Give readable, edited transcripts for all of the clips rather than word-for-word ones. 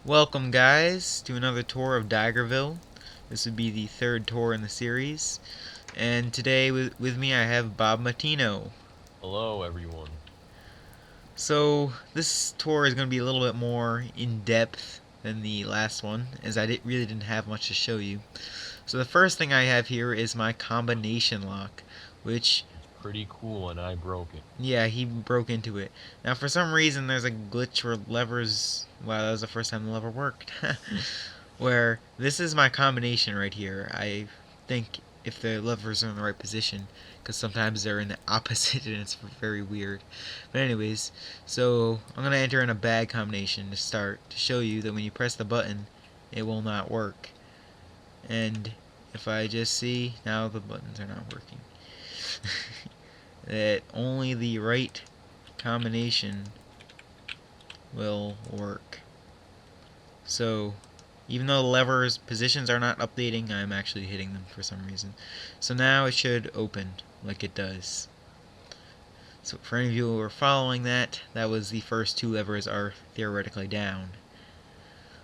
Welcome guys to another tour of DigerVille. This would be the third tour in the series. And today with me I have Bob Matino. Hello, everyone. So this tour is going to be a little bit more in-depth than the last one, as I really didn't have much to show you. So the first thing I have here is my combination lock, which... It's pretty cool, and I broke it. Yeah, he broke into it. Now, for some reason, there's a glitch where levers... Wow, that was the first time the lever worked. Where this is my combination right here. I think if the levers are in the right position, because sometimes they're in the opposite and it's very weird. But anyways, so I'm going to enter in a bad combination to start to show you that when you press the button, it will not work. And if I just see, now the buttons are not working. That only the right combination will work. So even though the levers positions are not updating, I'm actually hitting them for some reason. So now it should open like it does. So for any of you who are following that, that was the first two levers are theoretically down.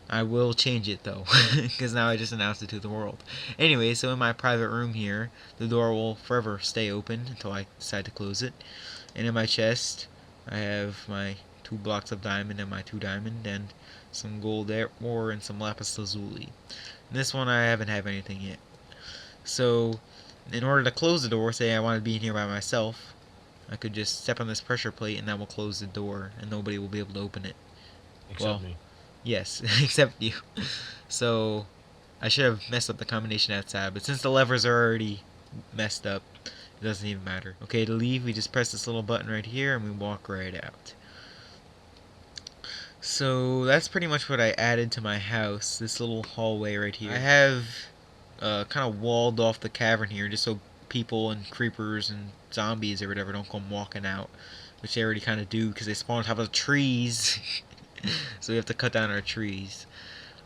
I will change it though, because now I just announced it to the world. Anyway, so in my private room here, the door will forever stay open until I decide to close it. And in my chest, I have my 2 blocks of diamond and my 2 diamond and some gold ore and some lapis lazuli. And this one I haven't have anything yet. So in order to close the door, say I want to be in here by myself, I could just step on this pressure plate and that will close the door and nobody will be able to open it. Except me. Yes, except you. So I should have messed up the combination outside, but since the levers are already messed up, it doesn't even matter. Okay, to leave, we just press this little button right here and we walk right out. So that's pretty much what I added to my house, this little hallway right here. I have kind of walled off the cavern here just so people and creepers and zombies or whatever don't come walking out, which they already kind of do because they spawn on top of the trees. So we have to cut down our trees.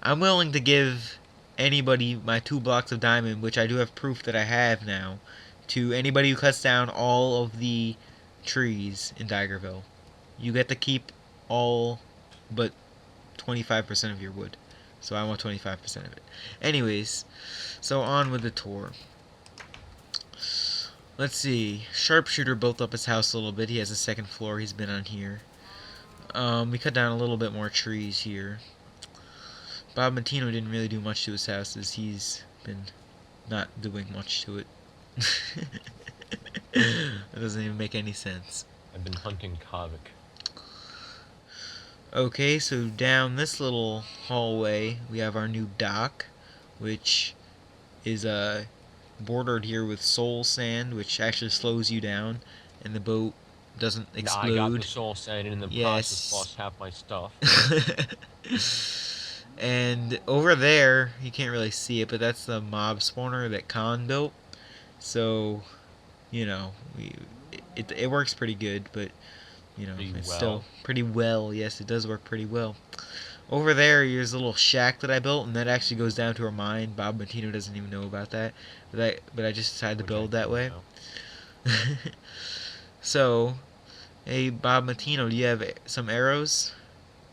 I'm willing to give anybody my 2 blocks of diamond, which I do have proof that I have now, to anybody who cuts down all of the trees in DigerVille. You get to keep all but 25% of your wood. So I want 25% of it. Anyways, so on with the tour. Let's see. Sharpshooter built up his house a little bit. He has a second floor. He's been on here. We cut down a little bit more trees here. Bob Matino didn't really do much to his house, as he's been not doing much to it. That doesn't even make any sense. I've been hunting Kavik. Okay, so down this little hallway, we have our new dock, which is bordered here with soul sand, which actually slows you down, and the boat doesn't explode. I got the soul sand in the process, lost half my stuff. And over there, you can't really see it, but that's the mob spawner that Khan built. So, you know, it works pretty good, but, you know, it's still pretty well. Yes, it does work pretty well. Over there, here's a little shack that I built, and that actually goes down to a mine. Bob Matino doesn't even know about that, but I just decided to build that way. So, hey, Bob Matino, do you have some arrows?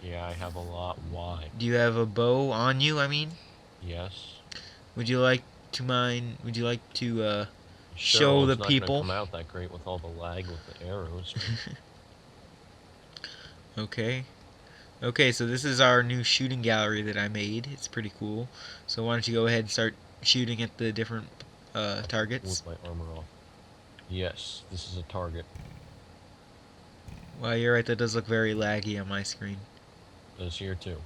Yeah, I have a lot. Why? Do you have a bow on you, I mean? Yes. Would you like to Sure, show the it's people? not gonna come out that great with all the lag with the arrows. Okay. Okay, so this is our new shooting gallery that I made. It's pretty cool. So why don't you go ahead and start shooting at the different targets? With my armor off. Yes, this is a target. Wow, you're right, that does look very laggy on my screen. This here too.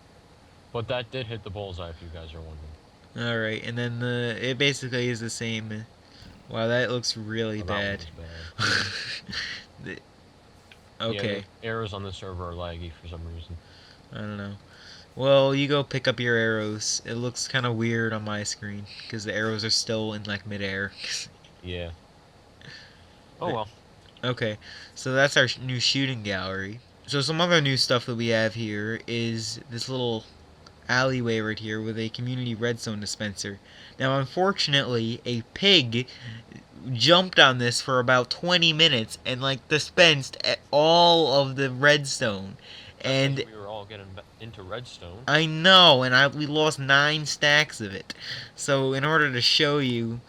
But that did hit the bullseye, if you guys are wondering. Alright, and then it basically is the same. Wow, that looks really bad. Okay. Yeah, the arrows on the server are laggy for some reason. I don't know. Well, you go pick up your arrows. It looks kind of weird on my screen because the arrows are still in like midair. Yeah. Oh well. Okay, so that's our new shooting gallery. So some other new stuff that we have here is this little alleyway right here with a community redstone dispenser. Now, unfortunately, a pig jumped on this for about 20 minutes and like dispensed all of the redstone. And we were all get into redstone. I know, and we lost 9 stacks of it. So in order to show you,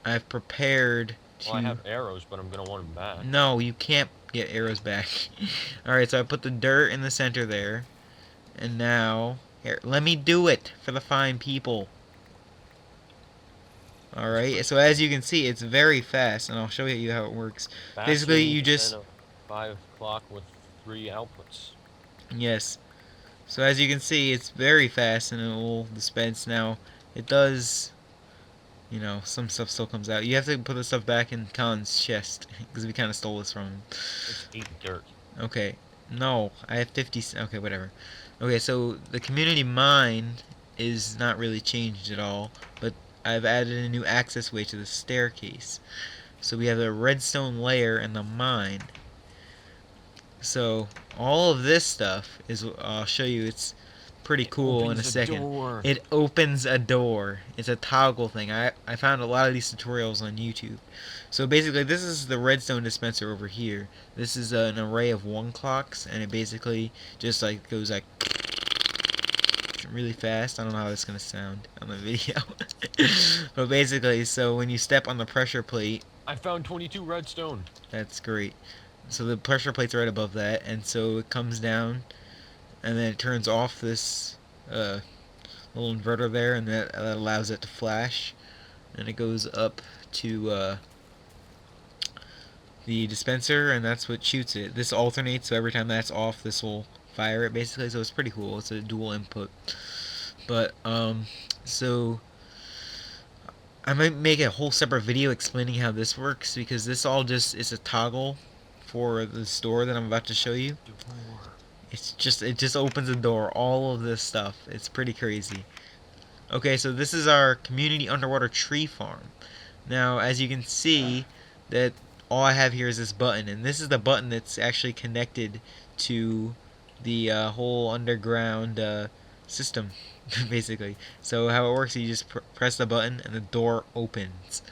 I've prepared Well, I to... have arrows, but I'm gonna want them back. No, you can't get arrows back. Alright, so I put the dirt in the center there. And now... Here, let me do it for the fine people. Alright, so as you can see, it's very fast, and I'll show you how it works. Faster Basically, even you than just... a 5 o'clock with 3 outputs. Yes. So as you can see, it's very fast, and it will dispense. Now, it does... You know, some stuff still comes out. You have to put the stuff back in Colin's chest, because we kind of stole this from him. It's 8 dirt. Okay. No, I have 50... Okay, whatever. Okay, so the community mine is not really changed at all, but I've added a new access way to the staircase. So we have the redstone layer and the mine. So all of this stuff is... I'll show you. It's pretty cool in a second. Door. It opens a door. It's a toggle thing. I found a lot of these tutorials on YouTube. So basically, this is the redstone dispenser over here. This is an array of 1 clocks, and it basically just like goes like really fast. I don't know how it's gonna sound on the video. But basically, so when you step on the pressure plate, I found 22 redstone. that's great. So the pressure plate's right above that, and so it comes down, and then it turns off this little inverter there, and that allows it to flash, and it goes up to the dispenser, and that's what shoots it. This alternates, so every time that's off, this will fire it basically. So it's pretty cool. It's a dual input. But so I might make a whole separate video explaining how this works, because this all just is a toggle for the store that I'm about to show you. It just opens the door. All of this stuff. It's pretty crazy. Okay, so this is our community underwater tree farm. Now, as you can see, that all I have here is this button, and this is the button that's actually connected to the whole underground system, basically. So how it works, you just press the button and the door opens.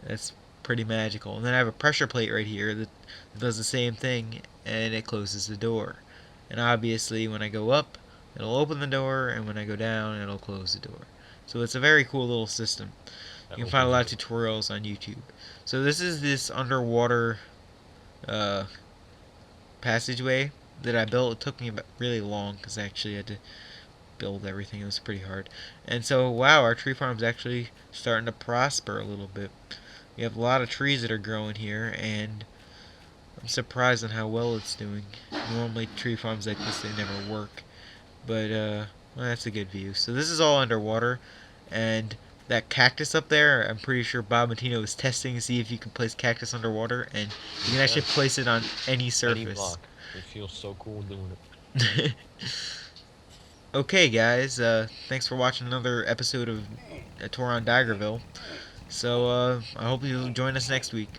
That's pretty magical. And then I have a pressure plate right here that does the same thing, and it closes the door. And obviously, when I go up, it'll open the door, and when I go down, it'll close the door. So it's a very cool little system. You can find a lot of tutorials on YouTube. So this underwater passageway that I built. It took me really long because I actually had to build everything. It was pretty hard. And so, wow, our tree farm's actually starting to prosper a little bit. We have a lot of trees that are growing here, and I'm surprised on how well it's doing. Normally tree farms like this, they never work. But, well, that's a good view. So this is all underwater, and that cactus up there, I'm pretty sure Bob Matino is testing to see if you can place cactus underwater, and you can actually place it on any surface. Any block. It feels so cool doing it. Okay, guys, thanks for watching another episode of A Tour on DigerVille. So, I hope you'll join us next week.